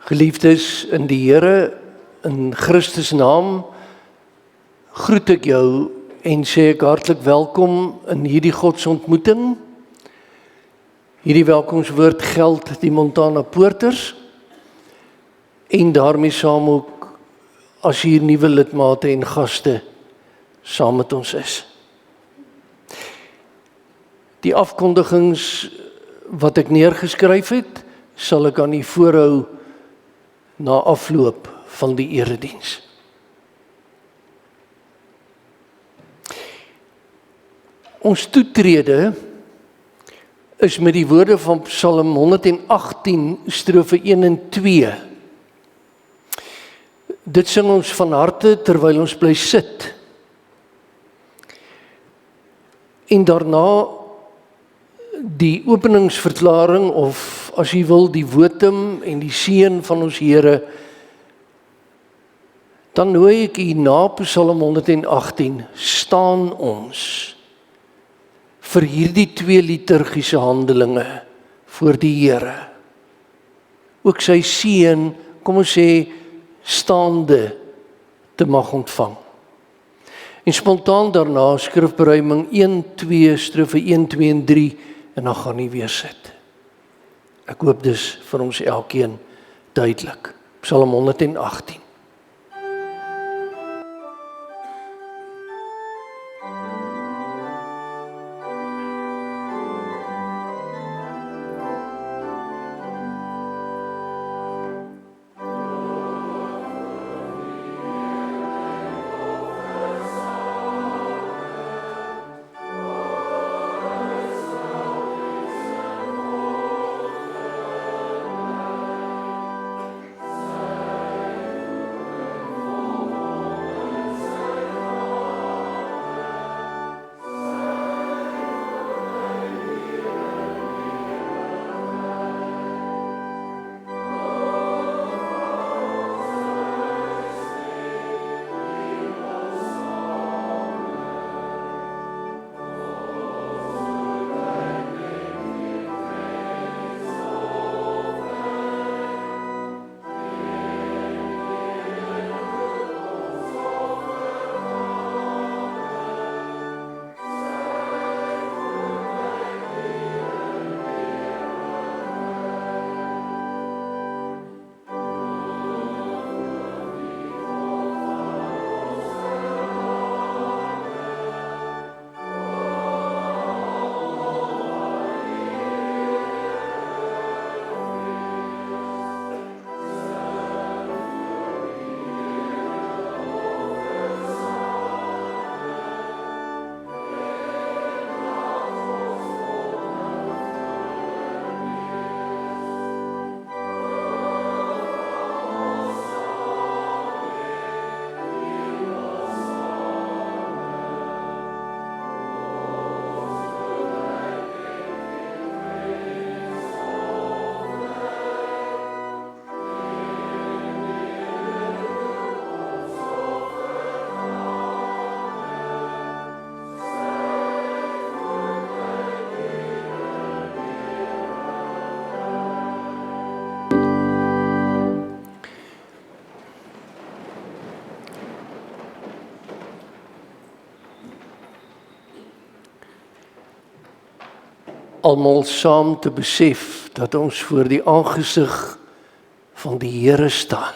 Geliefdes in die Here, in Christus naam, groet ek jou en sê ek hartlik welkom in hierdie godsontmoeting. Hierdie welkomswoord geld die Montana Poorters en daarmee saam ook as hier nuwe lidmate en gaste saam met ons is. Die afkondigings wat ek neergeskryf het, sal ek aan u voorhou na afloop van die erediens. Ons toetrede is met die woorde van Psalm 118, strofe 1 en 2. Dit sing ons van harte terwyl ons bly sit. En daarna die openingsverklaring of as jy wil die wotum en die seën van ons Here, dan nooi ek u na Psalm 118, staan ons vir hierdie 2 liturgiese handelinge voor die Here. Ook sy seën, kom ons sê, staande te mag ontvang. En spontaan daarna skrifberuiming 1, 2, strofe 1, 2 en 3 en dan gaan hy weer sit. Ek hoop dus vir ons elkeen duidelik. Psalm 118. Almal saam te besef dat ons voor die aangesig van die Here staan.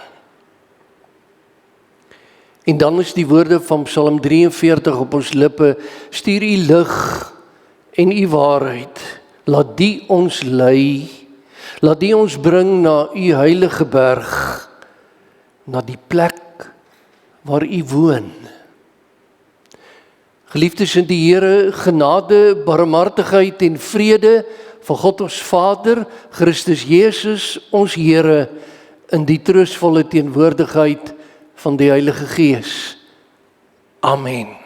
En dan is die woorde van Psalm 43 op ons lippe, stuur u lig en u waarheid, laat die ons lei, laat die ons bring na u heilige berg, na die plek waar u woon. Geliefdes in die Here, genade, barmhartigheid en vrede van God ons Vader, Christus Jesus, ons Here, in die troostvolle teenwoordigheid van die Heilige Gees. Amen.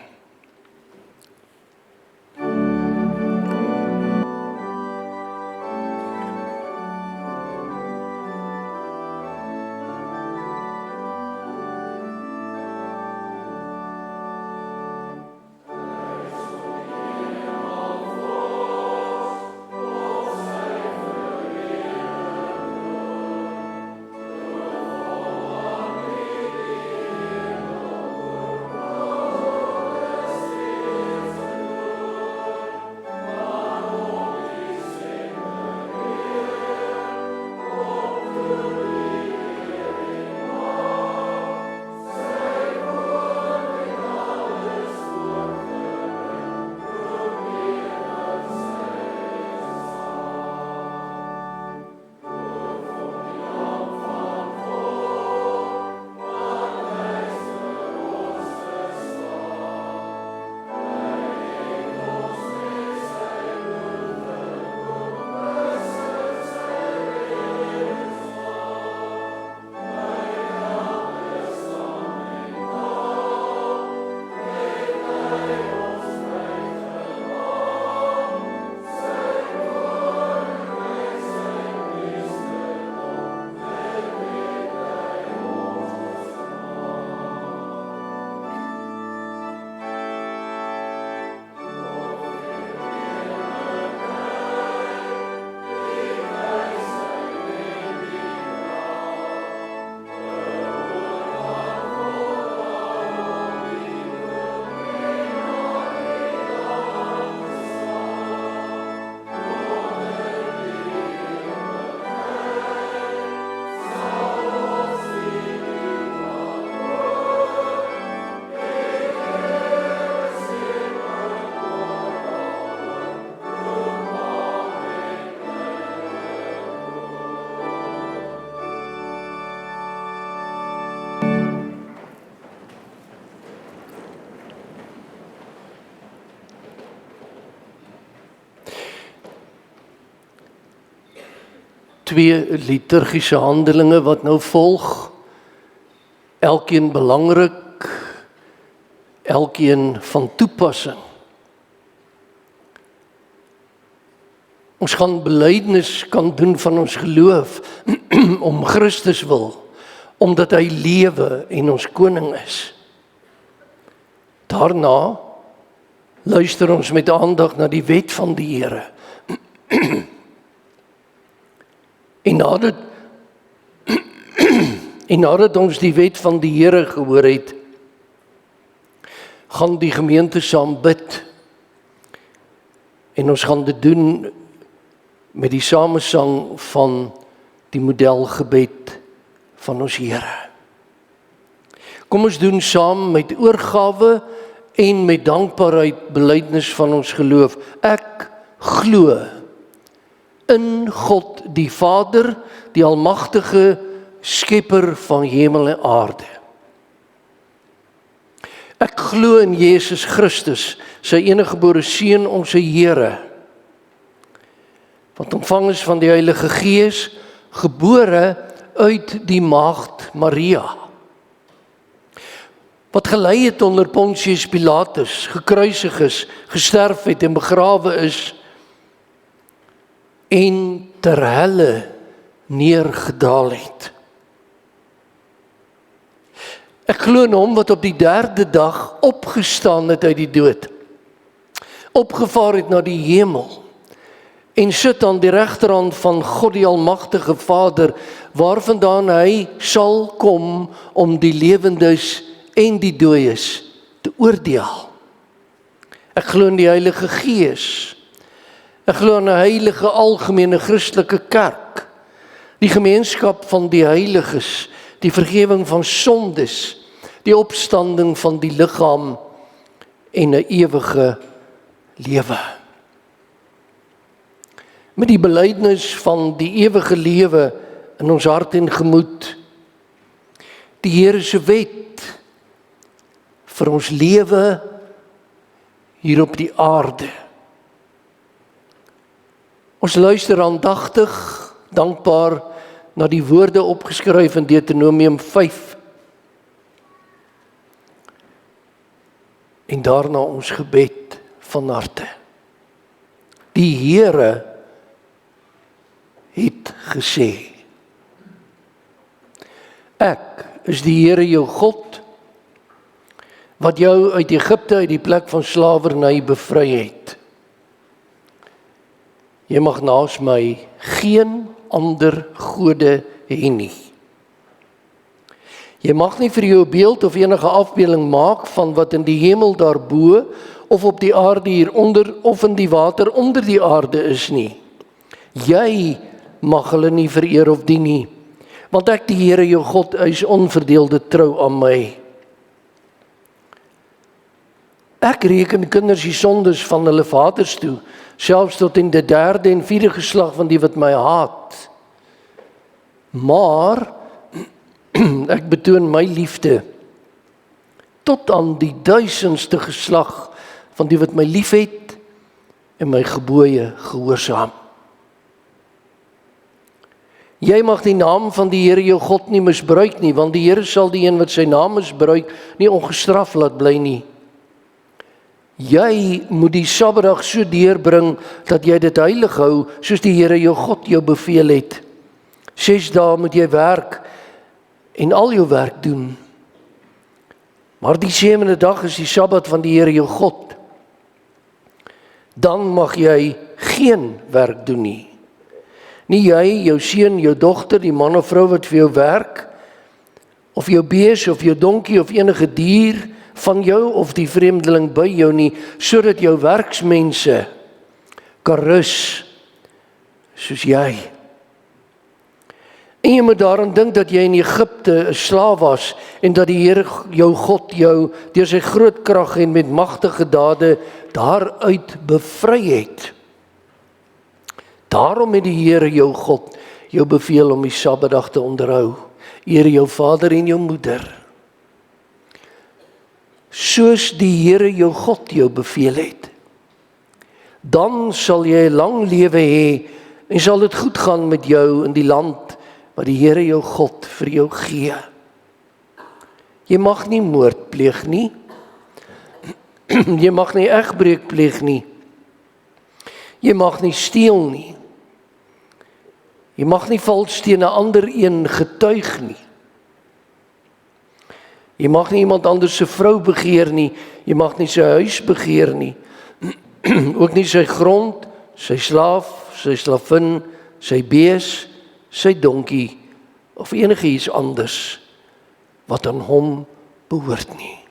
2 liturgiese handelinge wat nou volg. Elkeen belangrik, elkeen van toepassing. Ons gaan belydenis kan doen van ons geloof om Christus wil, omdat hy lewe en ons koning is. Daarna luister ons met aandag na die wet van die Here. En nadat ons die wet van die Here gehoor het, gaan die gemeente saam bid. En ons gaan dit doen met die samesang van die modelgebed van ons Here. Kom ons doen saam met oorgawe en met dankbaarheid belydenis van ons geloof. Ek glo in God die Vader, die almagtige skepper van hemel en aarde. Ek glo in Jesus Christus, sy eniggebore Seun, ons Here, wat ontvang is van die Heilige Gees, gebore uit die maagd Maria, wat gelei het onder Pontius Pilatus, gekruisig is, gesterf het en begrawe is, en ter helle neergedaal het. Ek glo in hom wat op die 3de dag opgestaan het uit die dood, opgevaar het na die hemel, en sit aan die regterhand van God die almagtige Vader, waarvandaan hy sal kom om die lewendes en die dooies te oordeel. Ek glo in die Heilige Gees. Ek glo in 'n heilige algemene Christelike kerk, die gemeenskap van die heiliges, die vergewing van sondes, die opstanding van die liggaam en 'n ewige lewe. Met die belydenis van die ewige lewe in ons hart en gemoed, die Here se wet vir ons lewe hier op die aarde. Ons luister aandagtig, dankbaar na die woorde opgeskryf in Deuteronomium 5. En daarna ons gebed van harte. Die Here het gesê: Ek is die Here jou God, wat jou uit Egipte, uit die plek van slawerny bevry het. Jy mag naas my geen ander gode hê nie. Jy mag nie vir jou 'n beeld of enige afbeelding maak van wat in die hemel daarbo, of op die aarde hieronder, of in die water onder die aarde is nie. Jy mag hulle nie vereer of dien nie, want ek die Here jou God is onverdeelde trou aan my. Ek reken kinders die sondes van hulle vaders toe, selfs tot in die 3de en 4de geslag van die wat my haat. Maar ek betoon my liefde tot aan die 1000ste geslag van die wat my liefhet en my gebooie gehoorsaam. Jy mag die naam van die Here jou God nie misbruik nie, want die Here sal die een wat sy naam misbruik nie ongestraf laat bly nie. Jy moet die Sabbatdag so deurbring dat jy dit heilig hou, soos die Here jou God jou beveel het. 6 dae moet jy werk en al jou werk doen. Maar die 7de dag is die Sabbat van die Here jou God. Dan mag jy geen werk doen nie. Nie jy, jou seun, jou dogter, die man of vrou wat vir jou werk, of jou bees, of jou donkie, of enige dier van jou, of die vreemdeling by jou nie, sodat jou werksmense kan rus, soos jy. En jy moet daaraan dink dat jy in Egipte 'n slaaf was, en dat die Here jou God jou deur sy groot krag en met magtige dade daaruit bevry het. Daarom het die Here jou God jou beveel om die Sabbatdag te onderhou. Eer jou vader en jou moeder, soos die Here jou God jou beveel het. Dan sal jy 'n lang lewe hê En sal dit goed gaan met jou in die land wat die Here jou God vir jou gee. Jy mag nie moord pleeg nie. Jy mag nie egbreek pleeg nie. Jy mag nie steel nie. Jy mag nie vals teen 'n ander een getuig nie. Jy mag nie iemand anders se vrou begeer nie. Jy mag nie sy huis begeer nie. Ook nie sy grond, sy slaaf, sy slavin, sy bees, sy donkie of enigiets anders wat aan hom behoort nie.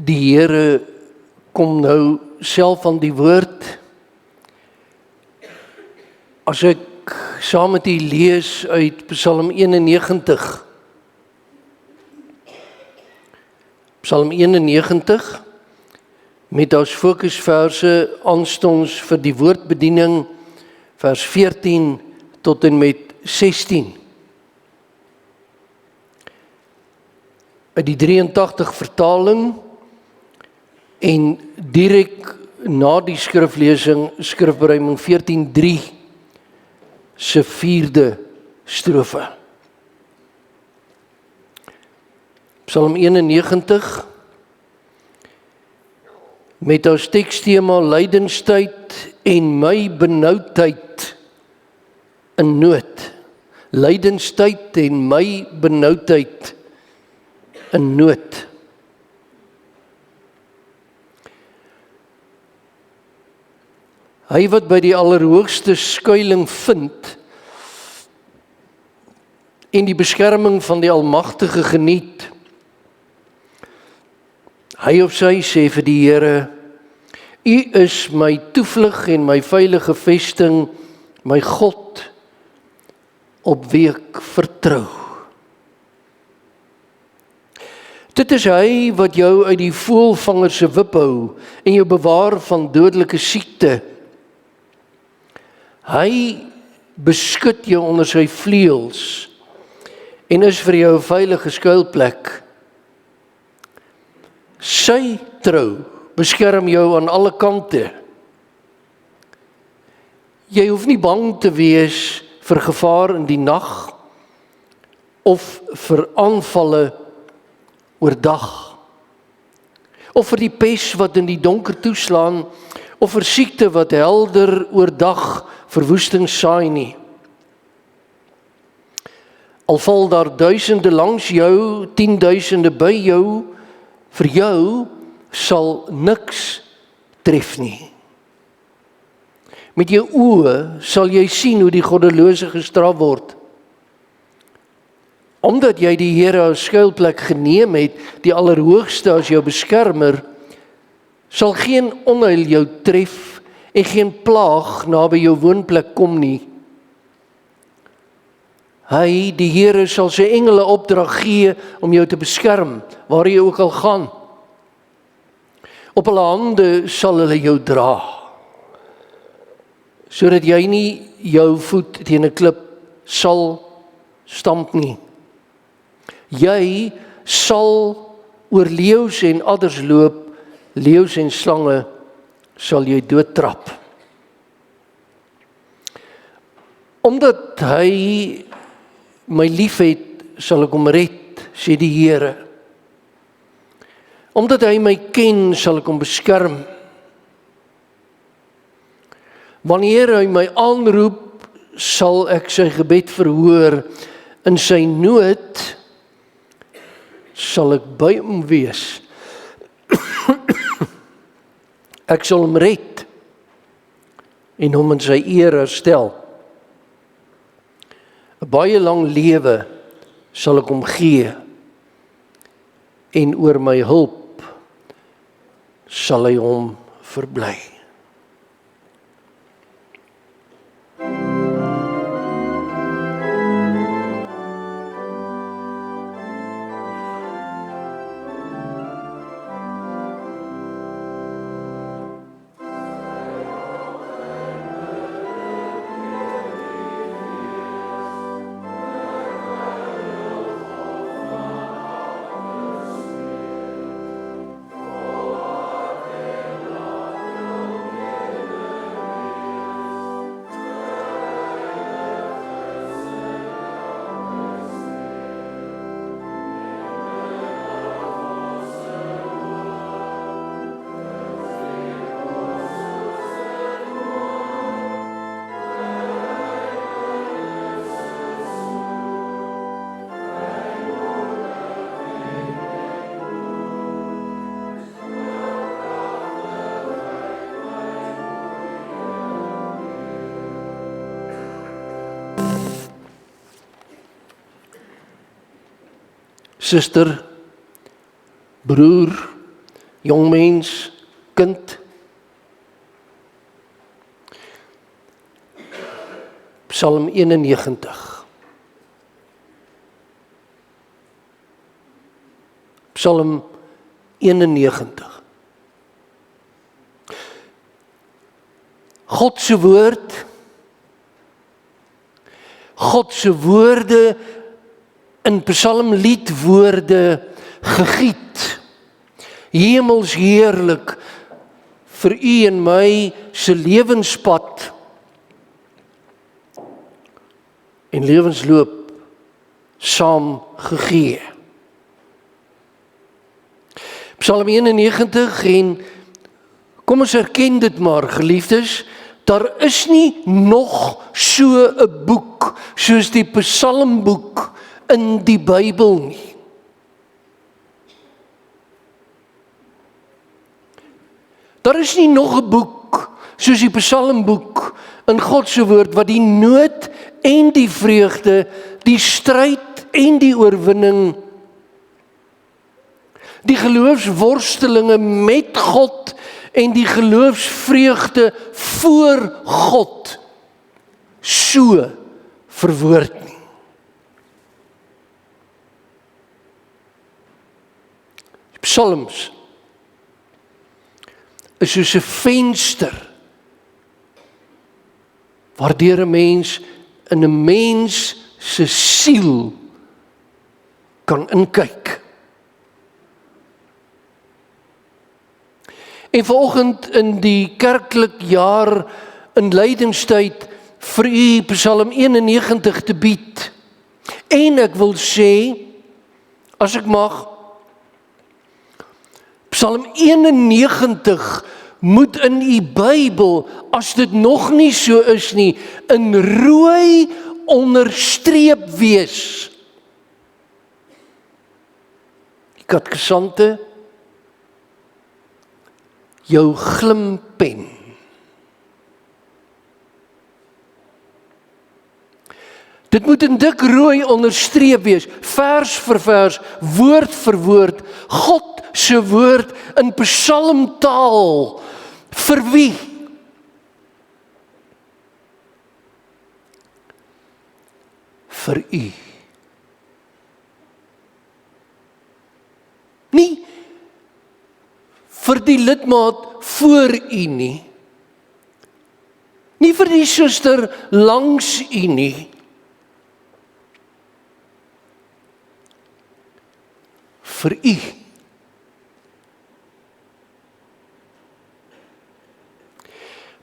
Die Here kom nou self aan die woord. As ek saam met u lees uit Psalm 91. Psalm 91 met as fokusverse aanstonds vir die woordbediening vers 14 tot en met 16. Uit die 83 vertaling en direk na die skriflesing skrifberuiming 14:3 se 4de strofe. Psalm 91 met as tekstema lydenstyd en my benoudheid in nood. Lydenstyd en my benoudheid in nood. Hy wat by die Allerhoogste skuiling vind en die beskerming van die Almagtige geniet. Hy of sy sê vir die Here, U is my toevlug en my veilige vesting, my God, op wie ek vertrou. Dit is hy wat jou uit die voëlvanger se wip hou en jou bewaar van dodelike siekte. Hy beskud jou onder sy vleuels en is vir jou 'n veilige skuilplek. Sy trou beskerm jou aan alle kante. Jy hoef nie bang te wees vir gevaar in die nag of vir aanvalle oordag, of vir die pes wat in die donker toeslaan, of vir siekte wat helder oordag verwoesting saai nie. Al val daar duisende langs jou, 10.000 by jou, vir jou sal niks tref nie. Met jou oë sal jy sien hoe die goddelose gestraf word. Omdat jy die Here as skuilplek geneem het, die Allerhoogste as jou beskermer, sal geen onheil jou tref en geen plaag naby jou woonplek kom nie. Hy, die Here, sal sy engele opdrag gee om jou te beskerm, waar jy ook al gaan. Op hulle hande sal hulle jou dra, sodat jy nie jou voet teen 'n klip sal stamp nie. Jy sal oor leeu's en adders loop, leeu's en slange sal jy doodtrap. Omdat hy my liefhet, sal ek hom red, sê die Here. Omdat hy my ken, sal ek hom beskerm. Wanneer hy my aanroep, sal ek sy gebed verhoor. In sy nood sal ek by hom wees. Ek sal hom red en hom in sy eer herstel. 'n Baie lang lewe sal ek hom gee en oor my hulp sal hy hom verbly. Suster, broer, jongmens, kind. Psalm 91. Psalm 91. God se woord, God se woorde in psalmliedwoorde gegiet, hemels heerlik vir u en my se lewenspad en lewensloop saam gegee. Psalm 91 en kom ons erken dit maar, geliefdes, daar is nie nog so 'n boek soos die Psalmboek in die Bybel nie. Daar is nie nog 'n boek soos die Psalmboek in God se woord wat die nood en die vreugde, die stryd en die oorwinning, die geloofsworstelinge met God en die geloofsvreugde voor God so verwoord nie. Psalms is soos 'n venster waardeur 'n mens in 'n mens se siel kan inkyk. En vanoggend in die kerklik jaar inleidingstyd vir u Psalm 91 te bied. En ek wil sê, as ek mag, Psalm 91 moet in u Bybel, as dit nog nie so is nie, in rooi onderstreep wees. Die katkesante, jou glimpen. Dit moet in dik rooi onderstreep wees, vers vir vers, woord vir woord, God se woord in psalmtaal. Vir wie? Vir u. Nie vir die lidmaat voor u nie. Nie vir die suster langs u nie. Vir u.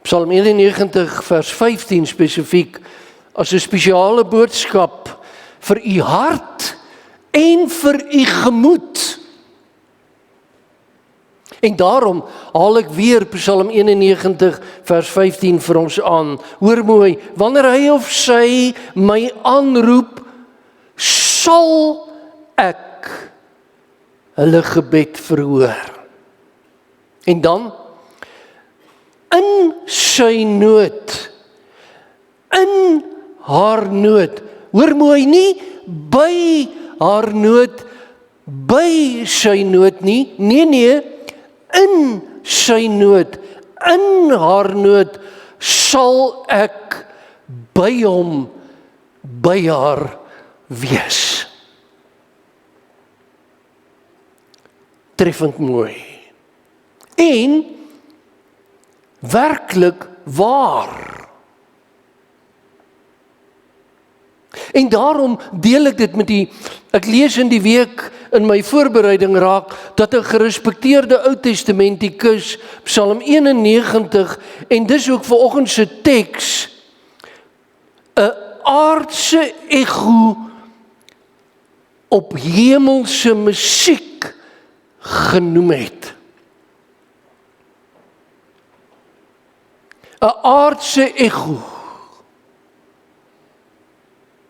Psalm 91 vers 15 spesifiek as 'n spesiale boodskap vir u hart en vir u gemoed. En daarom haal ek weer Psalm 91 vers 15 vir ons aan. Hoor mooi, wanneer hy of sy my aanroep, sal ek hulle gebed verhoor. En dan, in sy nood, in haar nood, hoor mooi, nie by haar nood, by sy nood nie, nee, in sy nood, in haar nood, sal ek by hom, by haar wees. Treffend mooi. En werklik waar. En daarom deel ek dit met u. Ek lees in die week in my voorbereiding raak dat 'n gerespekteerde Ou Testamentikus Psalm 91 en dis ook vanoggend se teks 'n aardse ego op hemelse musiek genoem het. 'n aardse ego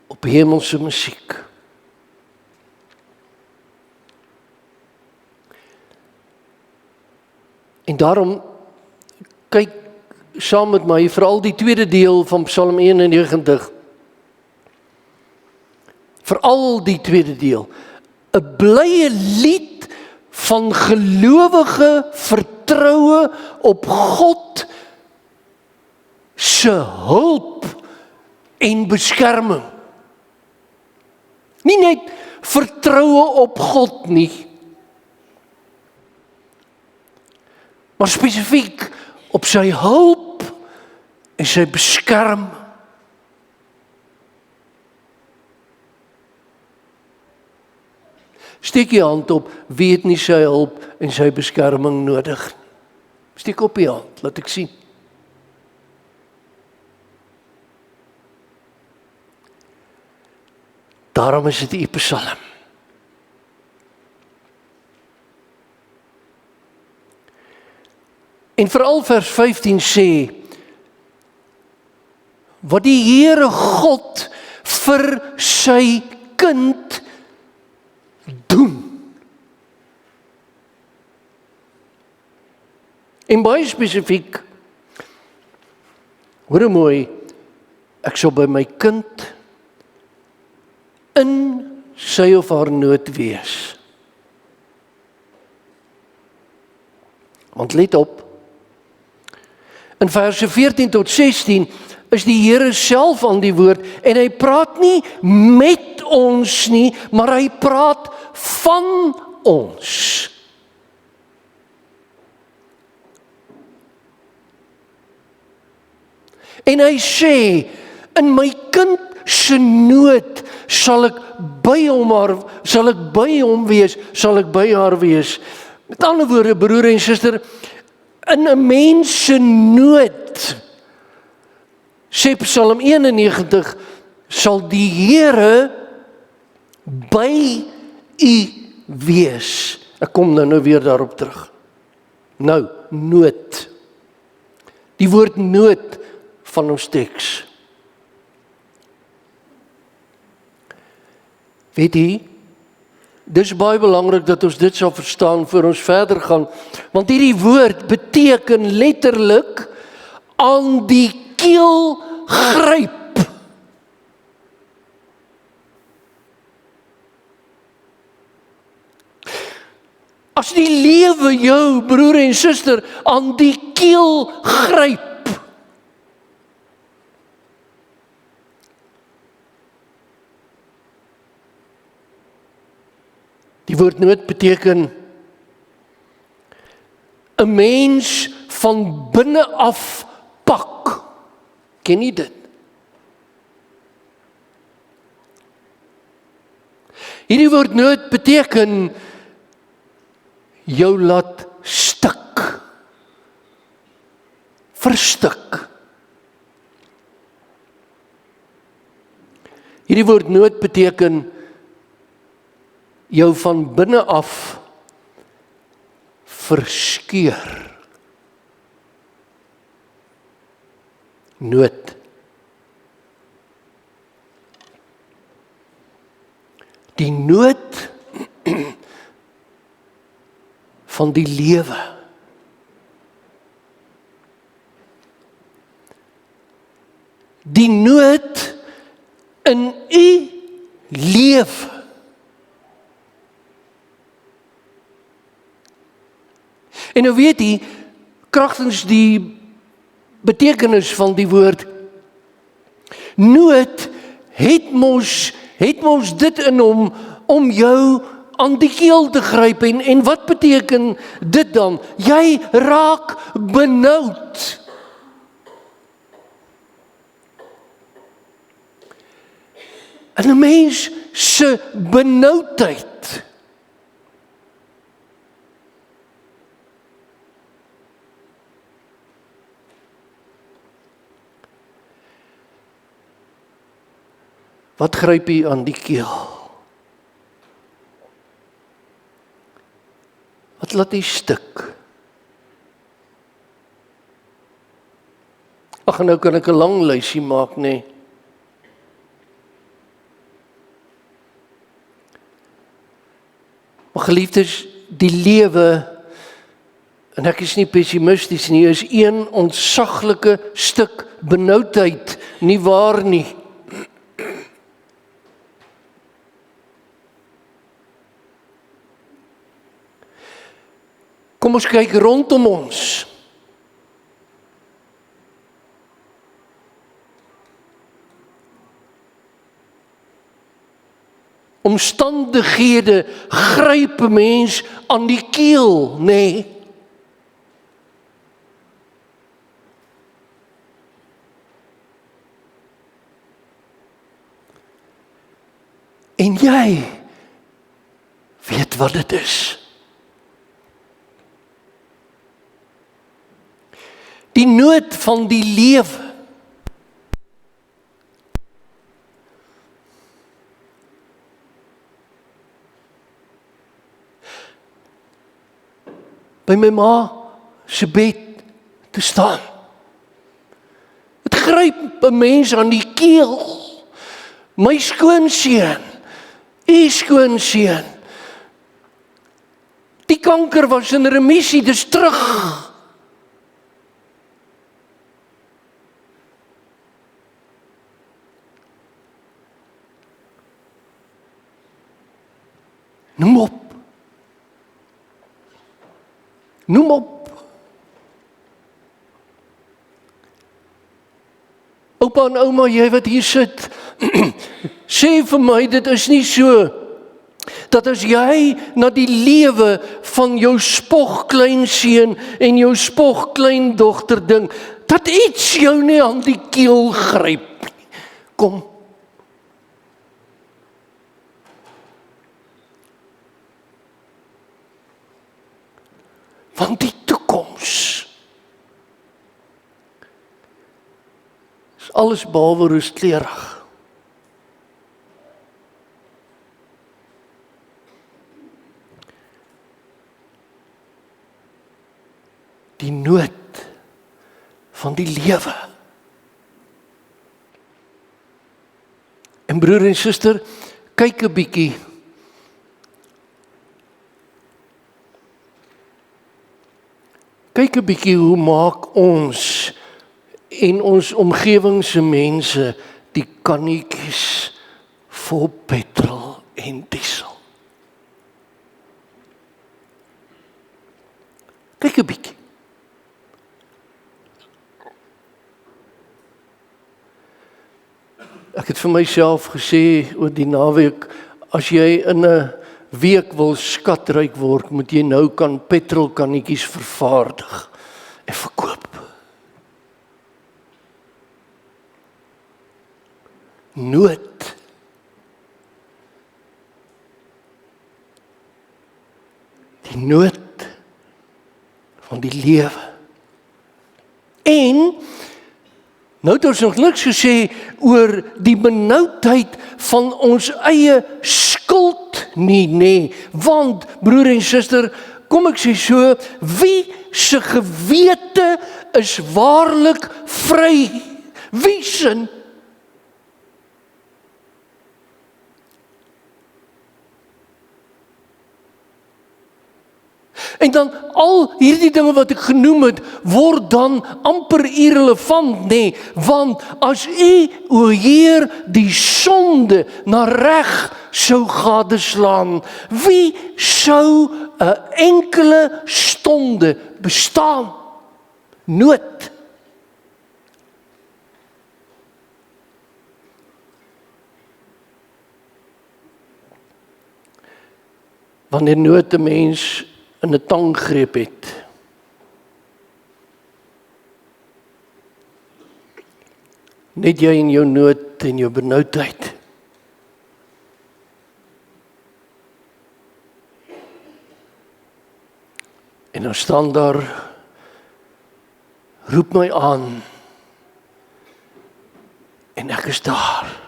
op hemelse musiek. En daarom kyk saam met my veral die tweede deel van Psalm 91. Veral die tweede deel. 'n blye lied van gelowige vertroue op God se hulp en beskerming. Nie net vertroue op God nie, maar spesifiek op sy hulp en sy beskerming. Steek jy hand op, wie het nie sy hulp en sy beskerming nodig? Steek op jy hand, laat ek sien. Daarom is dit die Psalm. En veral vers 15 sê, wat die Here God vir sy kind doen. En baie spesifiek, hoor mooi, ek sal by my kind in sy of haar nood wees. Want let op, in verse 14 tot 16 is die Here self aan die woord en hy praat nie met ons nie, maar hy praat van ons. En hy sê, in my kind se nood sal ek by hom wees, sal ek by haar wees. Met ander woorde, broer en suster, in 'n mens se nood Sê Psalm 91, sal die Here by u wees. Ek kom nou weer daarop terug. Nou, nood. Die woord nood van ons teks. Weet jy, dis baie belangrik dat ons dit sal verstaan voor ons verder gaan, want hierdie woord beteken letterlik aan die keel gryp. As die lewe jou, broer en suster, aan die keel gryp, die woord nood beteken 'n mens van binne af pak. Ken jy dit? Hierdie woord nood beteken jou laat stik, verstik. Hierdie woord nood beteken jou van binne af verskeur. Nood. Die nood van die lewe. Die nood in u lewe. En nou weet jy, kragtens die betekenis van die woord, nood het mos dit in hom om jou aan die keel te gryp, en wat beteken dit dan? Jy raak benoud. En 'n mens se benoudheid wat gryp jy aan die keel? Wat laat jy stik? Ag, nou kan ek 'n lang lysie maak, nee. Maar geliefdes, die lewe, en ek is nie pessimisties nie, is een ontsaglike stuk benoudheid, nie waar nie? Kom ons kyk rondom ons. Omstandighede gryp 'n mens aan die keel, nê? En jy weet wat dit is. Die nood van die lewe. By my ma se bed te staan. Dit gryp 'n mens aan die keel. My skoonseun, u skoonseun. Die kanker was in remissie, dis terug. Noem op. Noem op. Oupa en ouma, jy wat hier sit, sê vir my, dit is nie so, dat as jy na die lewe van jou spog kleinseun en jou spog kleindogter dink, dat iets jou nie aan die keel gryp. Kom. Want die toekoms is Alles behalwe rooskleurig. Die nood van die lewe. En broer en suster, kyk 'n bietjie. Kyk 'n bietjie hoe maak ons en ons omgewing se mense die kannetjies vol petrol en diesel. Kyk 'n bietjie. Ek het vir myself gesê oor die naweek, as jy in 'n week wil skatryk word, moet jy nou kan petrolkannetjies vervaardig en verkoop. Nood. Die nood van die lewe. En nou het ons nog niks gesê oor die benoudheid van ons eie skuld nie, want broer en suster, kom ek sê so, wie se gewete is waarlik vry? Wie se? En dan al hierdie dinge wat ek genoem het, word dan amper irrelevant, want as u, o Heer, die sonde na reg sou gadeslaan, wie sou 'n enkele stonde bestaan? Nood. Wanneer nood 'n mens in 'n tanggreep het, net jy in jou nood en jou benoudheid, en dan staan daar, roep my aan en ek is daar.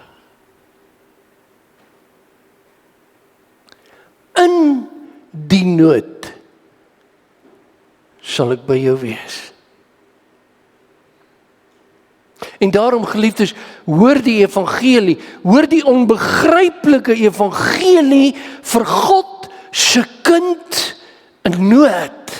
In die nood sal ek by jou wees. En daarom, geliefdes, hoor die evangelie, hoor die onbegryplike evangelie vir God se kind in nood.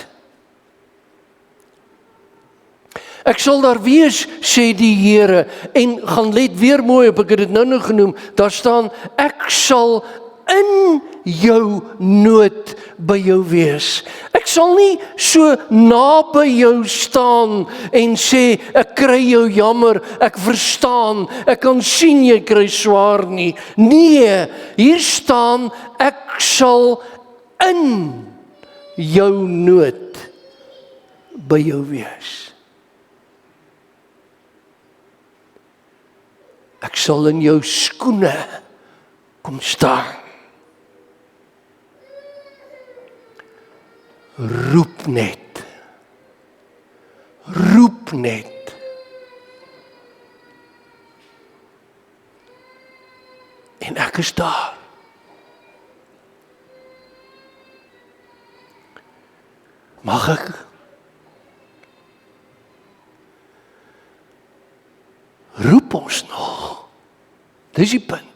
Ek sal daar wees, sê die Here, en gaan let weer mooi op, ek het dit nou genoem, daar staan, ek sal in jou nood by jou wees. Ek sal nie so naby jou staan en sê, ek kry jou jammer, ek verstaan, ek kan sien jy kry swaar nie. Nee, hier staan, ek sal in jou nood by jou wees. Ek sal in jou skoene kom staan. Roep net. Roep net. En ek is daar. Mag ek? Roep ons nog. Dis die punt.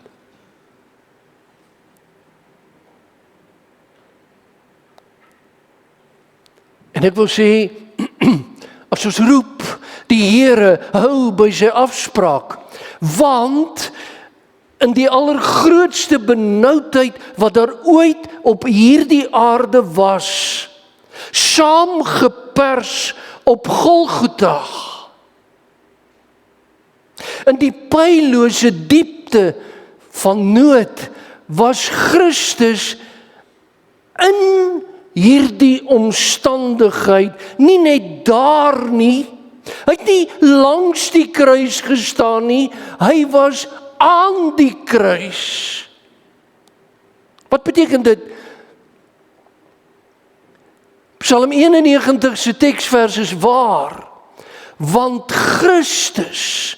En ek wil sê, as ons roep, die Here hou by sy afspraak, want in die allergrootste benoudheid wat daar ooit op hierdie aarde was, saamgepers op Golgotha, in die pyllose diepte van nood, was Christus in hierdie omstandigheid, nie net daar nie, hy het nie langs die kruis gestaan nie, hy was aan die kruis. Wat beteken dit? Psalm 91 se teksvers is waar, want Christus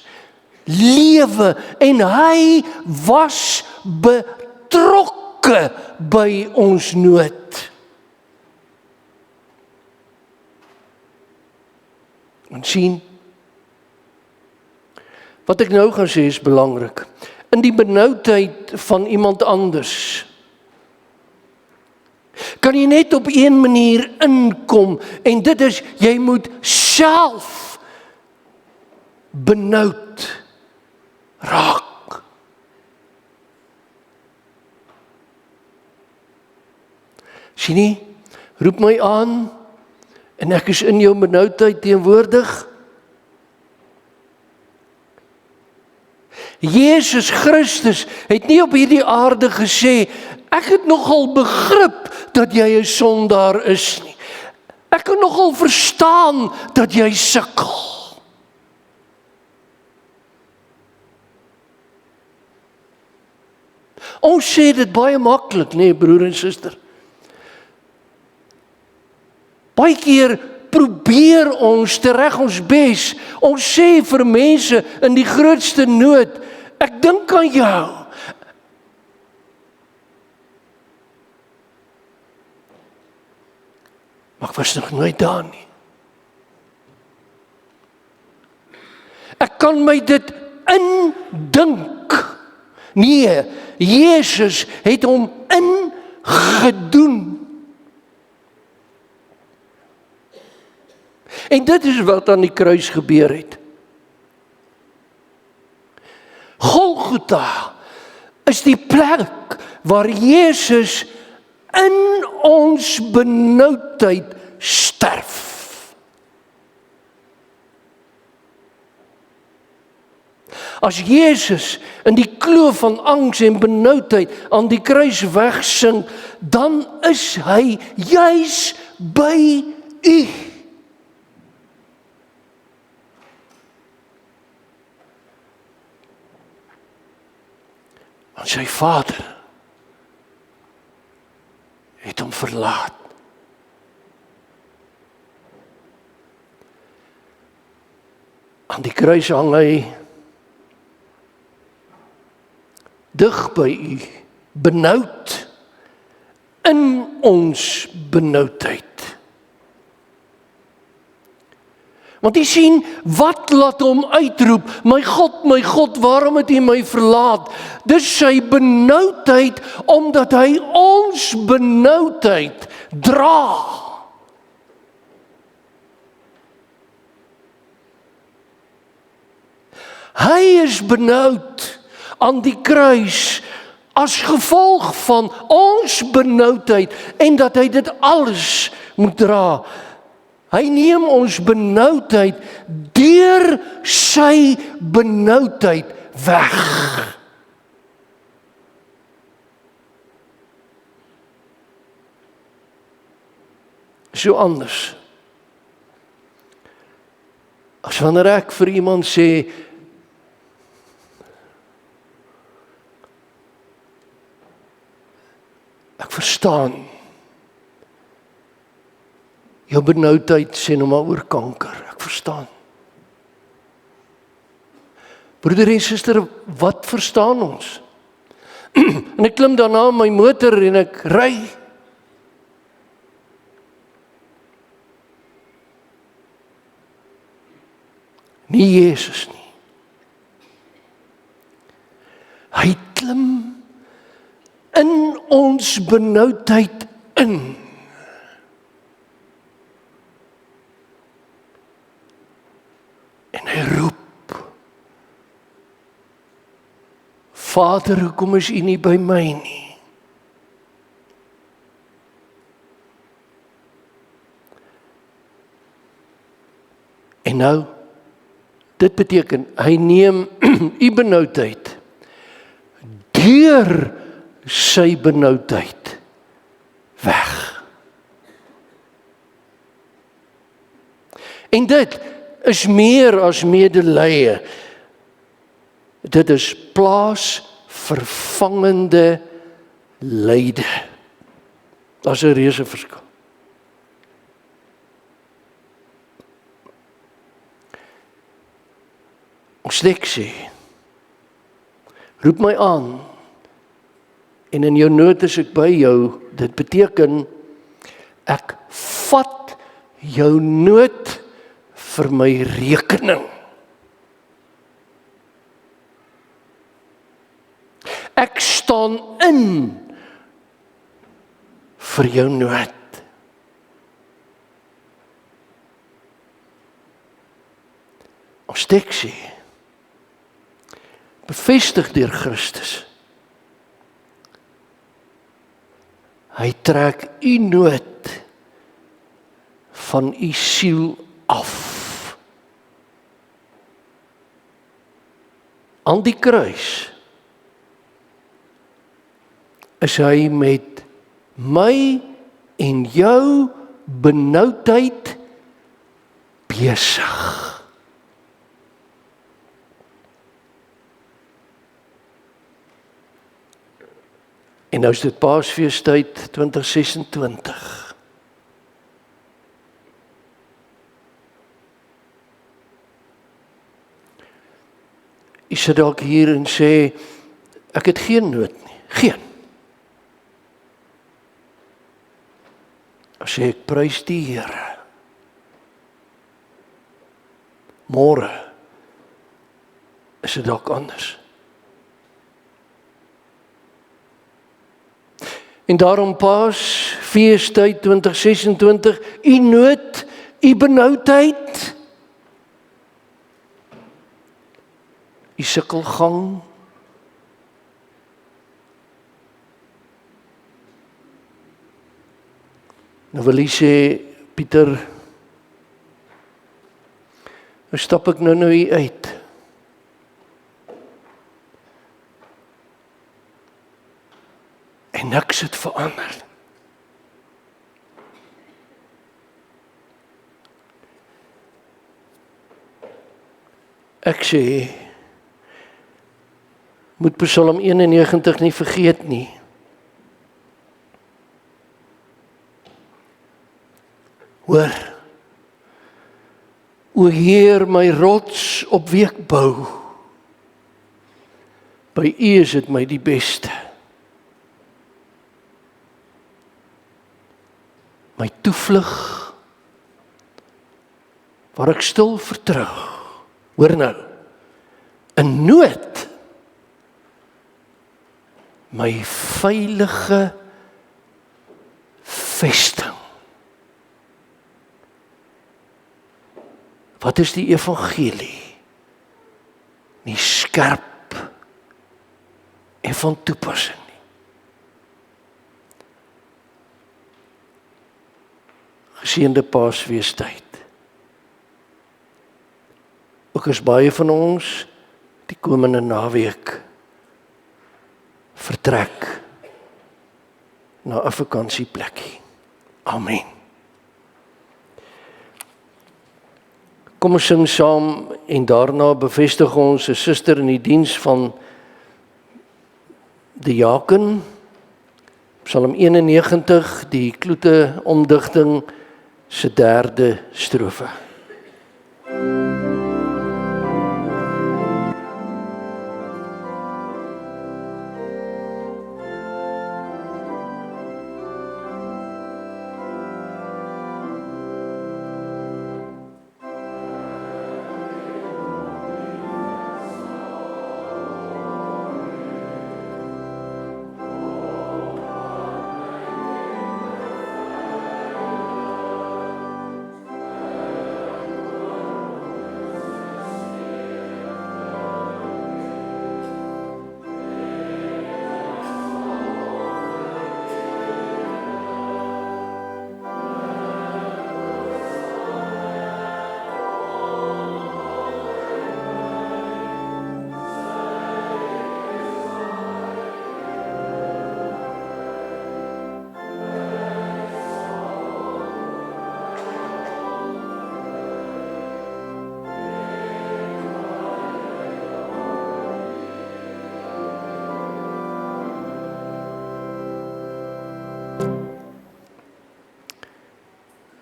lewe en hy was betrokke by ons nood. En sien, wat ek nou gaan sê is belangrik. In die benoudheid van iemand anders, kan jy net op een manier inkom, en dit is, jy moet self benoud raak. Sien nie, roep my aan, en ek is in jou benoudheid teenwoordig. Jesus Christus het nie op hierdie aarde gesê, ek het nogal begrip dat jy 'n sondaar is nie. Ek kan nogal verstaan dat jy sukkel. Ons sê dit baie maklik, nee broer en suster. Baie keer probeer ons tereg ons bes. Ons sê vir mense in die grootste nood, ek dink aan jou. Maar ek was nog nooit daar nie. Ek kan my dit indink. Nee, Jesus het hom ingedoen. En dit is wat aan die kruis gebeur het. Golgotha is die plek waar Jesus in ons benoudheid sterf. As Jesus in die kloof van angs en benoudheid aan die kruis wegsink, dan is hy juis by u. Want sy Vader het hom verlaat. Aan die kruis hang hy dig by u, benoud in ons benoudheid. Want jy sien, wat laat hom uitroep, my God, waarom het U my verlaat? Dis sy benoudheid, omdat hy ons benoudheid dra. Hy is benoud aan die kruis, as gevolg van ons benoudheid, en dat hy dit alles moet dra. Hy neem ons benoudheid deur sy benoudheid weg. So anders. As wanneer ek vir iemand sê, ek verstaan, jou benoudheid sê nou maar oor kanker, ek verstaan. Broeder en suster, wat verstaan ons? En ek klim daarna in my motor en ek ry. Nie Jesus nie. Hy klim in ons benoudheid in. En hy roep, Vader, hoekom is U nie by my nie? En nou, dit beteken, hy neem U benoudheid deur sy benoudheid weg. En dit is meer as medelee. Dit is plaasvervangende lyde. Daar's 'n reuse verskil. Ons sê, Roep my aan. En in jou noot is ek by jou. Dit beteken, ek vat jou nood vir my rekening. Ek staan in vir jou nood. Ons teks sê, bevestig deur Christus. Hy trek u nood van u siel af. Aan die kruis is hy met my en jou benoudheid besig. En nou is dit Paasfeestyd 2026. Jy sit dalk hier en sê, ek het geen nood nie. Geen. Dan sê ek, prys die Here. Môre is dit dalk anders. En daarom Paasfeestyd 2026, u nood, u benoudheid, u sukkelgang, nou wil hy sê, Pieter, nou stap ek nou hier uit. En niks het verander. Ek sê, moet Psalm 91 nie vergeet nie. Hoor, o Heer, my rots op wie ek bou, by U is dit my die beste. My toevlug, waar ek stil vertrou. Hoor nou, in nood, my veilige vesting. Wat is die evangelie? Nie skerp en van toepassing nie. Geseënde Paasfeestyd. Ook is baie van ons die komende naweek vertrek na 'n vakansieplekkie. Amen. Kom ons sing saam en daarna bevestig ons 'n suster in die diens van die Jaken, Psalm 91, die Kloete omdigting se 3de strofe.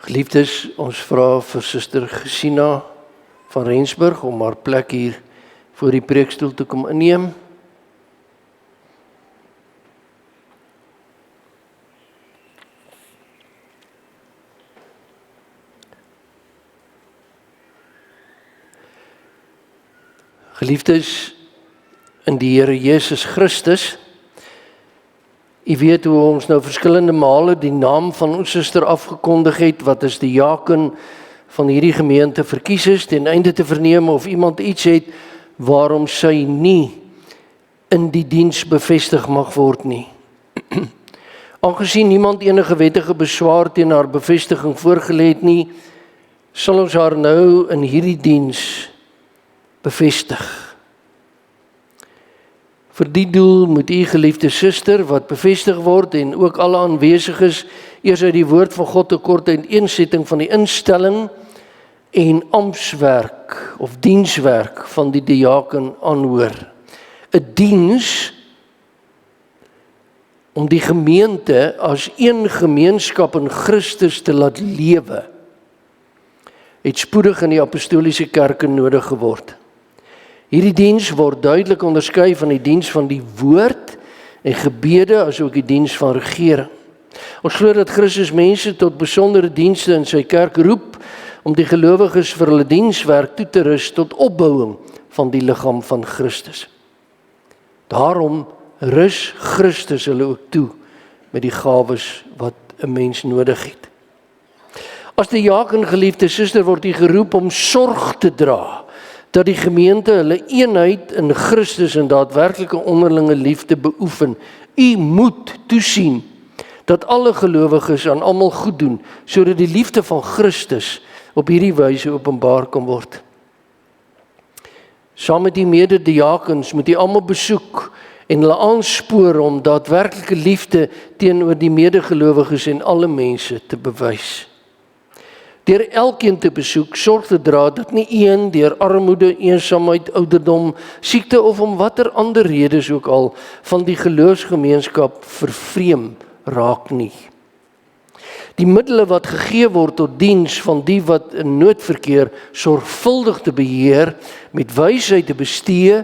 Geliefdes, ons vra vir Suster Gesina van Rensburg om haar plek hier voor die preekstoel te kom inneem. Geliefdes in die Here Jesus Christus, u weet hoe ons nou verskillende male die naam van ons suster afgekondig het, wat as die diaken van hierdie gemeente verkies is, ten einde te verneem of iemand iets het, waarom sy nie in die diens bevestig mag word nie. Aangesien niemand enige wettige beswaar teen haar bevestiging voorgelê het nie, sal ons haar nou in hierdie diens bevestig. Vir die doel moet u geliefde suster, wat bevestig word en ook alle aanwesiges, eers uit die woord van God 'n kort uiteensetting van die instelling en amptswerk of dienswerk van die diaken aanhoor. 'n Diens om die gemeente as een gemeenskap in Christus te laat lewe, het spoedig in die apostoliese kerke nodig geword. Hierdie diens word duidelik onderskei van die diens van die woord en gebede, asook die diens van regering. Ons glo dat Christus mense tot besondere dienste in sy kerk roep, om die gelowiges vir hulle dienswerk toe te rus tot opbouing van die liggaam van Christus. Daarom rus Christus hulle ook toe met die gawes wat 'n mens nodig het. As die diaken, geliefde suster, word u geroep om sorg te dra dat die gemeente hulle eenheid in Christus en daadwerklike onderlinge liefde beoefen. U moet toesien dat alle gelowiges aan almal goed doen, sodat die liefde van Christus op hierdie wyse openbaar kan word. Saam met die mede-diakens moet u almal besoek en hulle aanspoor om daadwerklike liefde teenoor die medegelowiges en alle mense te bewys. Deur elkeen te besoek, sorg te dra dat nie een deur armoede, eensaamheid, ouderdom, siekte of om watter ander redes ook al van die geloofsgemeenskap vervreem raak nie. Die middele wat gegee word tot diens van die wat in nood verkeer, sorgvuldig te beheer, met wysheid te bestee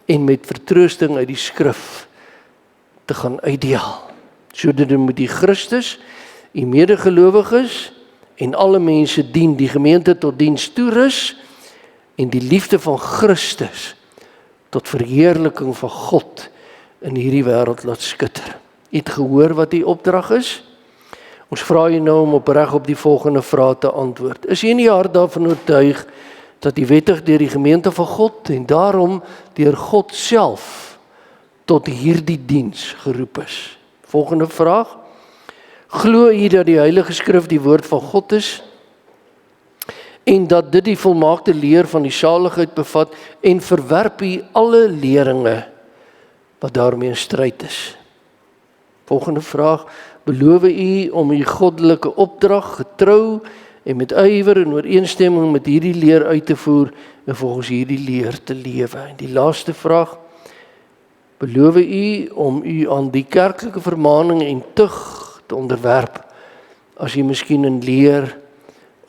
en met vertroosting uit die skrif te gaan uitdeel. Sodoende moet die Christus, die medegelowiges en alle mense dien, die gemeente tot diens toerus en die liefde van Christus tot verheerliking van God in hierdie wêreld laat skitter. U het gehoor wat die opdrag is? Ons vra u nou om opreg op die volgende vrae te antwoord. Is u in die hart daarvan oortuig dat u wettig deur die gemeente van God en daarom deur God self tot hierdie diens geroep is? Volgende vraag. Glo u dat die Heilige Skrif die woord van God is en dat dit die volmaakte leer van die saligheid bevat en verwerp u alle leringe wat daarmee in stryd is? Volgende vraag. Beloof u om u goddelike opdrag getrou en met ywer in ooreenstemming met hierdie leer uit te voer en volgens hierdie leer te lewe? En die laaste vraag. Beloof u om u aan die kerklike vermaning en tug te onderwerp as jy miskien in leer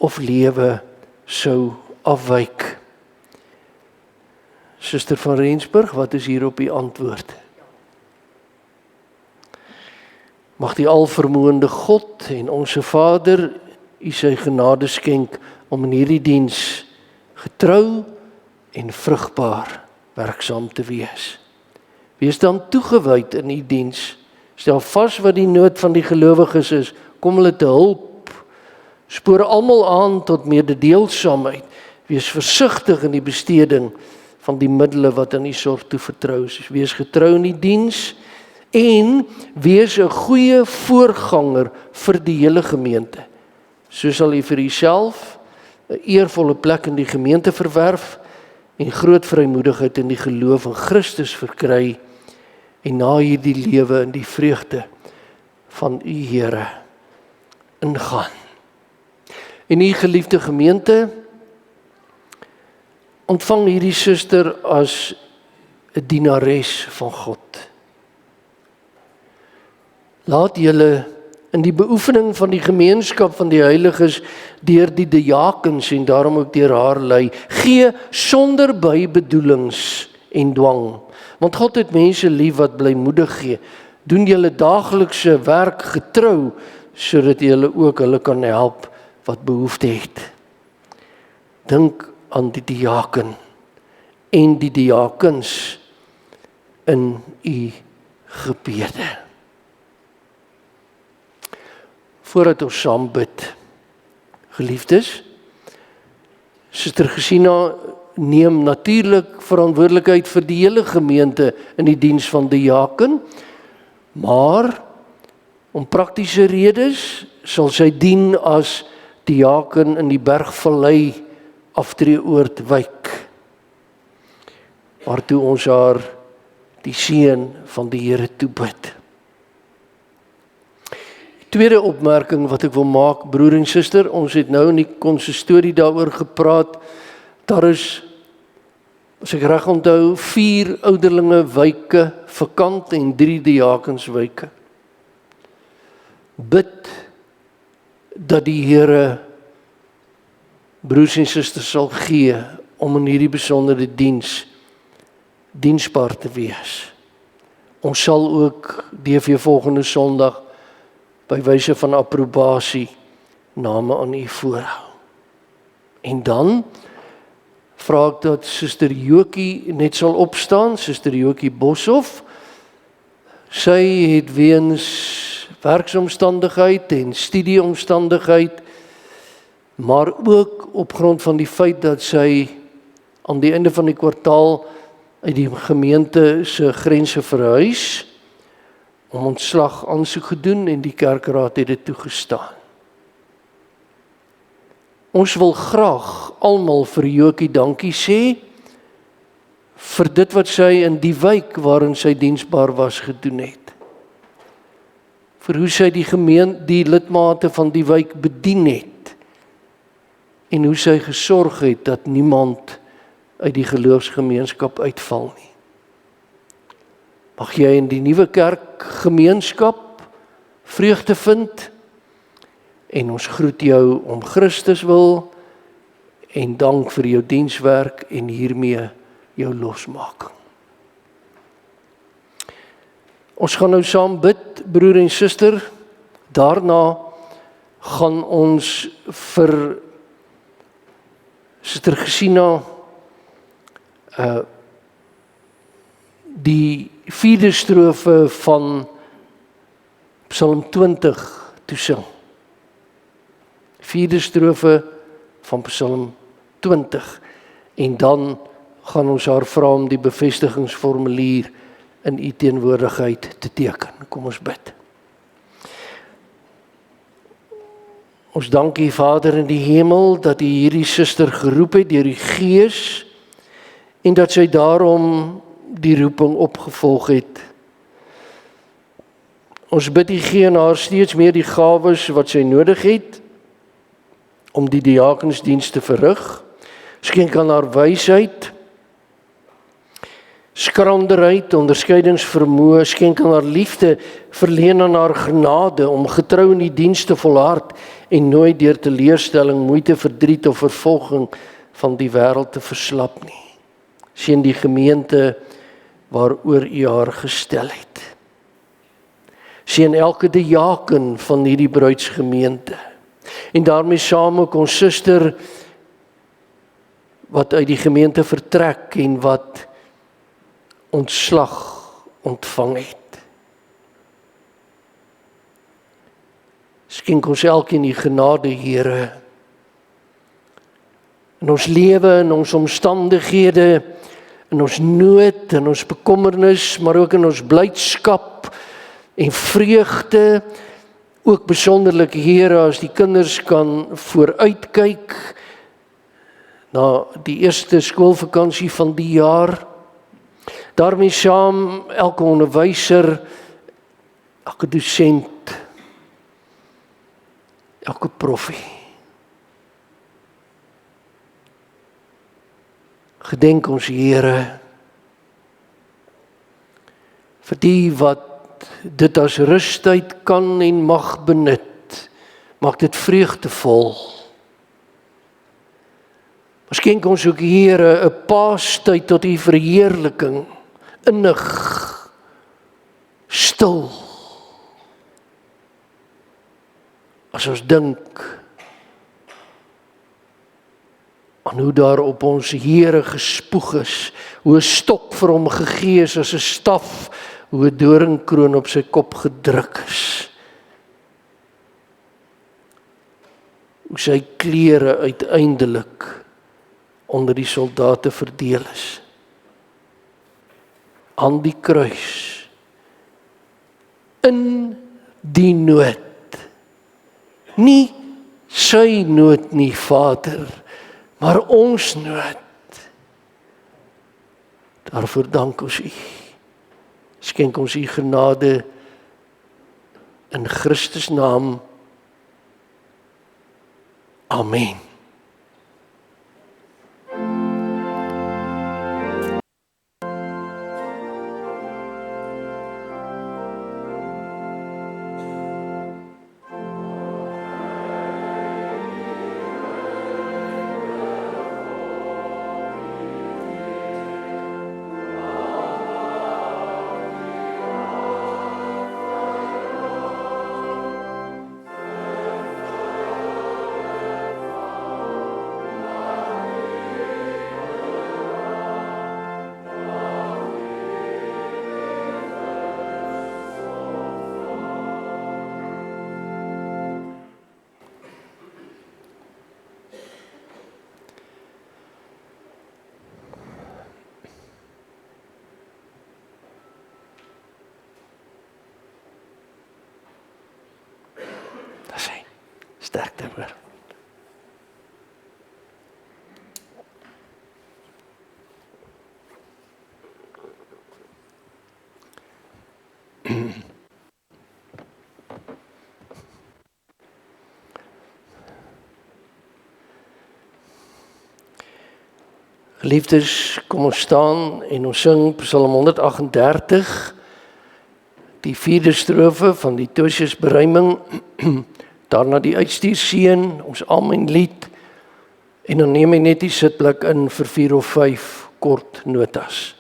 of lewe sou afwyk? Suster van Rensburg, wat is hierop die antwoord? Mag die alvermoënde God en onsse Vader u sy genade skenk om in hierdie diens getrou en vrugbaar werksaam te wees. Wees dan toegewyd in u diens. Stel vas wat die nood van die gelowiges is, kom hulle te hulp. Spoor almal aan tot mededeelsaamheid. Wees versigtig in die besteding van die middele wat aan u sorg toevertrou is. Wees getrou in die diens en wees 'n goeie voorganger vir die hele gemeente. So sal u vir uself 'n eervolle plek in die gemeente verwerf en groot vrymoedigheid in die geloof in Christus verkry en na hierdie lewe in die vreugde van u Here ingaan. En u geliefde gemeente, ontvang hierdie suster as 'n dienares van God. Laat julle in die beoefening van die gemeenskap van die heiliges deur die diakens en daarom ook deur haar lei, gee sonder bybedoelings en dwang. Want God het mense lief wat blymoedig gee. Doen julle daaglikse werk getrou, sodat julle ook hulle kan help wat behoefte het. Dink aan die diaken en die diakens in u gebede. Voordat ons saam bid, geliefdes, Suster Gesina neem natuurlik verantwoordelikheid vir die hele gemeente in die diens van diaken, maar om praktiese redes sal sy dien as diaken in die Bergvallei Aftreeoord wijk, waartoe ons haar die seën van die Here toebid. Tweede opmerking wat ek wil maak, broer en suster, ons het nou in die konsistorie daaroor gepraat, daar is, as ek reg onthou, 4 ouderlinge wyke vakant en 3 diakenswyke. Bid dat die Here broers en susters sal gee om in hierdie besondere diensbaar te wees. Ons sal ook DV volgende Sondag by wyse van approbasie name aan u voorhou. En dan vra ek dat Suster Jokie net sal opstaan, Suster Jokie Boshoff. Sy het weens werksomstandigheid en studieomstandigheid, maar ook op grond van die feit dat sy aan die einde van die kwartaal uit die gemeente se grense verhuis, om ontslag aansoek gedoen en die kerkraad het dit toegestaan. Ons wil graag almal vir Jokie dankie sê vir dit wat sy in die wijk waarin sy diensbaar was gedoen het. Vir hoe sy die lidmate van die wijk bedien het en hoe sy gesorg het dat niemand uit die geloofsgemeenskap uitval nie. Mag jy in die nuwe kerkgemeenskap vreugde vind en ons groet jou om Christus wil en dank vir jou dienswerk en hiermee jou losmaking. Ons gaan nou saam bid, broer en suster. Daarna gaan ons vir Suster Gesina die 4de strofe van Psalm 20 toesing. 4de strofe van Psalm 20. En dan gaan ons haar vra om die bevestigingsformulier in u teenwoordigheid te teken. Kom ons bid. Ons dank u Vader in die hemel dat u hierdie suster geroep het deur die Gees en dat sy daarom die roeping opgevolg het. Ons bid u gee aan haar steeds meer die gawes wat sy nodig het om die diakensdiens te verrig. Skenk aan haar wysheid, skranderheid, onderskeidingsvermoë, skenk aan haar liefde, verleen aan haar genade om getrou in die diens te volhard en nooit deur teleurstelling, moeite, verdriet of vervolging van die wêreld te verslap nie. Seën die gemeente waaroor u haar gestel het. Seën elke diaken van hierdie bruidsgemeente. En daarmee saam ook ons suster wat uit die gemeente vertrek en wat ontslag ontvang het. Skenk ons elkeen die genade, Here, in ons lewe, in ons omstandighede, in ons nood, in ons bekommernis, maar ook in ons blydskap en vreugde, ook besonderlik, Here, as die kinders kan vooruitkyk na die eerste skoolvakansie van die jaar. Daarmee saam elke onderwyser, elke dosent, elke proffie. Gedenk ons, Here, vir die wat dit as rustyd kan en mag benut. Maak dit vreugdevol. Maar skenk ons ook, Here, 'n paastyd tot u verheerliking, innig, stil. As ons dink aan hoe daar op ons Here gespoeg is, hoe 'n stok vir hom gegee is as 'n staf, hoe 'n doringkroon op sy kop gedruk is. Hoe sy klere uiteindelik onder die soldate verdeel is. Aan die kruis. In die nood. Nie sy nood nie, Vader, maar ons nood. Daarvoor dank ons U. Skenk ons U genade in Christus naam. Amen. Sterkte hoor. Geliefdes, kom ons staan en ons sing Psalm 138, die 4de strofe van die Tosius beruiming. Daarna die uitstuurseën, ons Amen lied, en dan neem hy net die sitplek in vir 4 of 5 kort notas.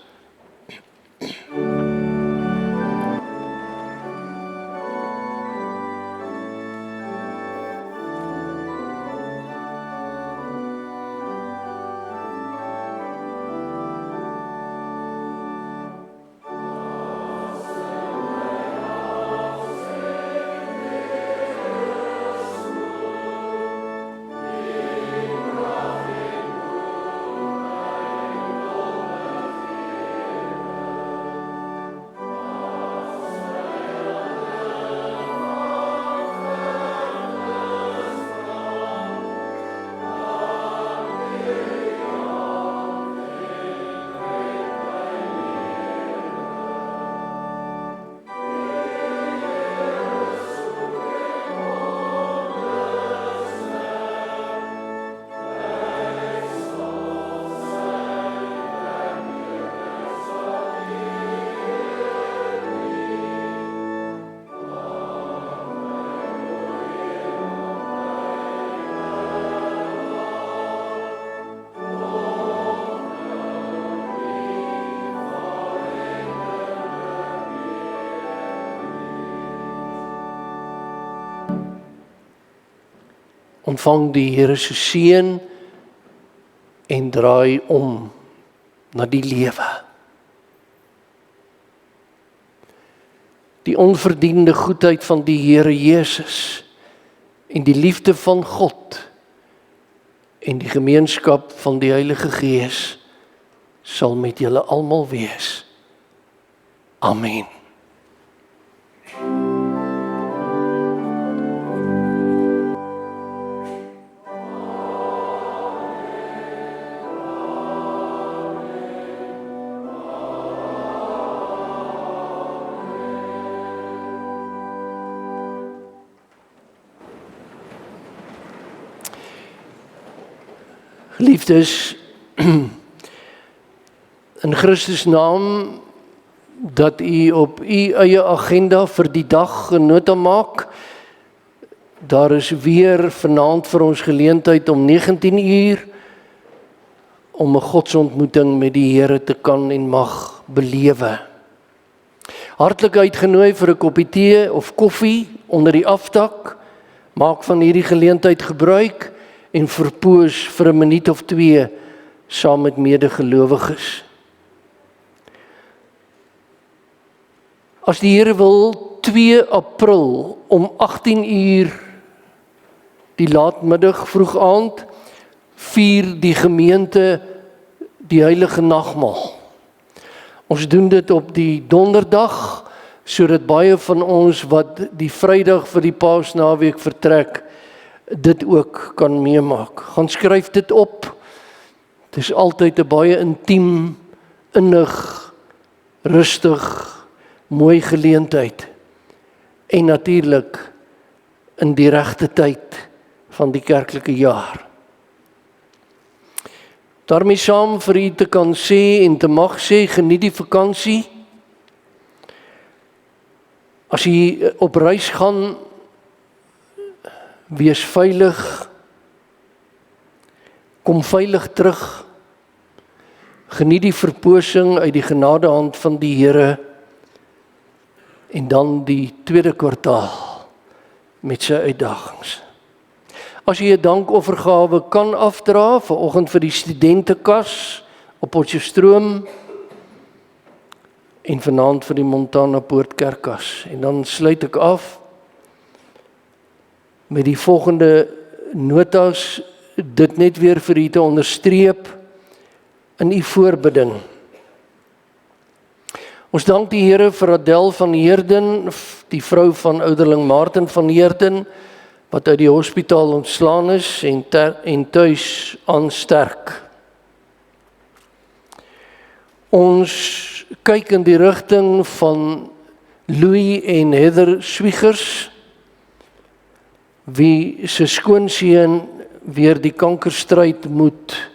Ontvang die Here se seën en draai om na die lewe. Die onverdiende goedheid van die Here Jesus en die liefde van God en die gemeenskap van die Heilige Gees sal met julle almal wees. Amen. Geliefdes, in Christus naam, dat u op u eie agenda vir die dag 'n nota maak. Daar is weer vanaand vir ons geleentheid om 19 uur om 'n godsontmoeting met die Here te kan en mag belewe. Hartlik uitgenooi vir 'n koppie tee of koffie onder die afdak. Maak van hierdie geleentheid gebruik en verpoos vir 'n minuut of 2 saam met medegelowiges. As die Here wil, 2 April om 18 uur die laatmiddag, vroeg aand, vier die gemeente die heilige nagmaal. Ons doen dit op die donderdag, sodat baie van ons wat die Vrydag vir die Paasnaweek vertrek, dit ook kan meemaak. Gaan skryf dit op. Dit is altyd 'n baie intiem, innig, rustig, mooi geleentheid. En natuurlik in die regte tyd van die kerklike jaar. Daarmee saam vir u te kan sê en te mag sê, geniet die vakansie. As u op reis gaan, wees veilig. Kom veilig terug. Geniet die verpoosing uit die genadehand van die Here. En dan die tweede kwartaal met sy uitdagings. As jy 'n dankoffergawe kan afdra, vanoggend vir die studentekas op Potchefstroom en vanaand vir die Montana Poortkerkkas. En dan sluit ek af met die volgende notas, dit net weer vir u te onderstreep in u voorbidding. Ons dank die Here vir Adel van Heerden, die vrou van ouderling Martin van Heerden, wat uit die hospitaal ontslaan is en tuis aansterk. Ons kyk in die rigting van Louis en Heather Swiegers, wie se skoonseun weer die kankerstryd moet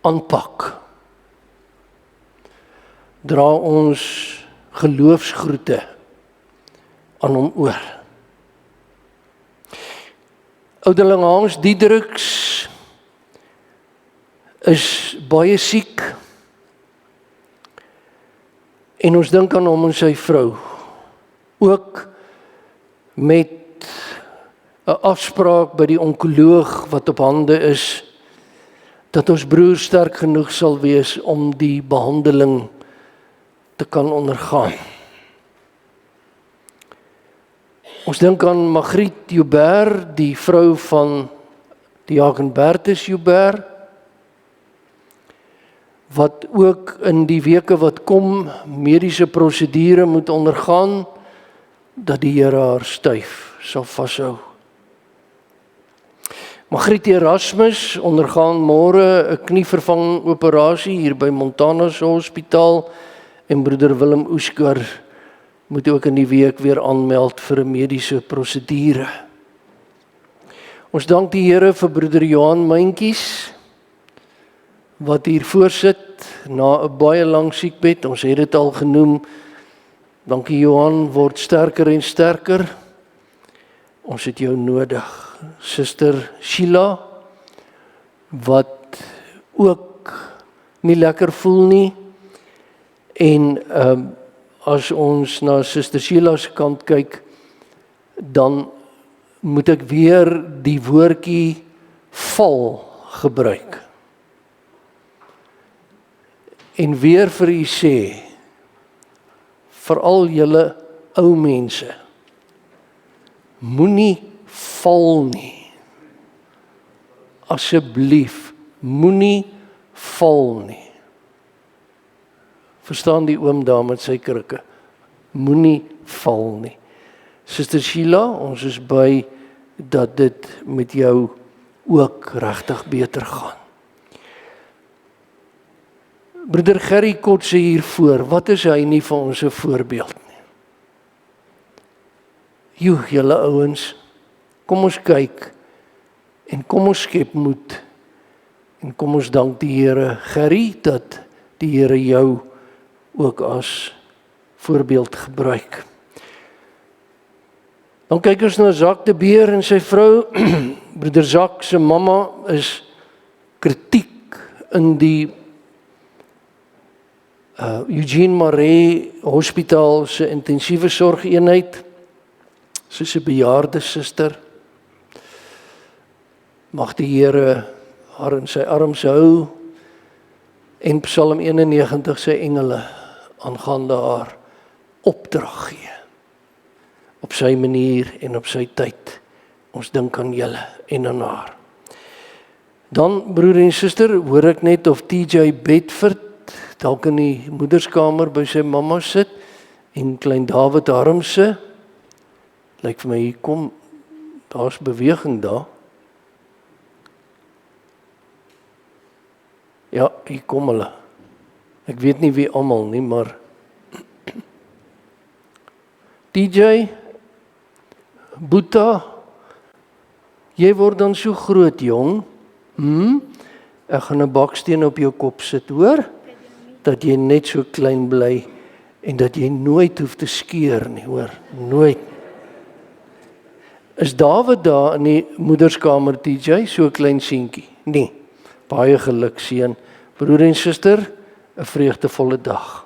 aanpak. Dra ons geloofsgroete aan hom oor. Ouderling Hans Diedriks is baie siek en ons dink aan hom en sy vrou. Ook met 'n afspraak by die onkoloog wat op hande is, dat ons broer sterk genoeg sal wees om die behandeling te kan ondergaan. Ons dink aan Margriet Joubert, die vrou van die Jagenbertus Joubert, wat ook in die weke wat kom mediese prosedure moet ondergaan, dat die Here haar styf sal vashou. Margriet Erasmus ondergaan môre 'n knievervanging operasie hier by Montana se hospitaal en broeder Willem Oeskar moet ook in die week weer aanmeld vir 'n mediese prosedure. Ons dank die Here vir broeder Johan Myntjies wat hier voorsit na 'n baie lang siekbed. Ons het dit al genoem. Dankie Johan, word sterker en sterker. Ons het jou nodig. Suster Sheila wat ook nie lekker voel nie. En as ons na Suster Sheila se kant kyk, dan moet ek weer die woordjie val gebruik. En weer vir u sê, veral julle ou mense, moenie val nie. Asseblief, moenie val nie. Verstaan die oom daar met sy krikke. Moenie val nie. Suster Sheila, ons is by dat dit met jou ook regtig beter gaan. Broeder Gerry Kotse hiervoor, wat is hy nie vir ons 'n voorbeeld nie? Julle ouens, kom ons kyk en kom ons skep moed en kom ons dank die Here, Gerry, dat die Here jou ook as voorbeeld gebruik. Dan kyk ons na Jacques de Beer en sy vrou. Broeder Jacques se mamma is kritiek in die Eugene Marais Hospitaal se intensiewe sorgeenheid. Sy is 'n bejaarde suster. Mag die Here haar in sy arms hou en Psalm 91 sy engele aangaande haar opdrag gee. Op sy manier en op sy tyd. Ons dink aan julle en aan haar. Dan, broer en suster, hoor ek net of TJ Bedford dalk in die moederskamer by sy mamma sit en klein David Harmse, lyk vir my hier kom, daar's beweging daar. Ja, hier kom hulle. Ek weet nie wie almal nie, maar TJ, Boeta, jy word dan so groot, jong. Ek gaan 'n baksteen op jou kop sit, hoor? Dat jy net so klein bly en dat jy nooit hoef te skeur nie, hoor? Nooit. Is David daar in die moederskamer, TJ, so klein seentjie? Nee. Baie geluk, seun. Broer en suster, 'n vreugdevolle dag.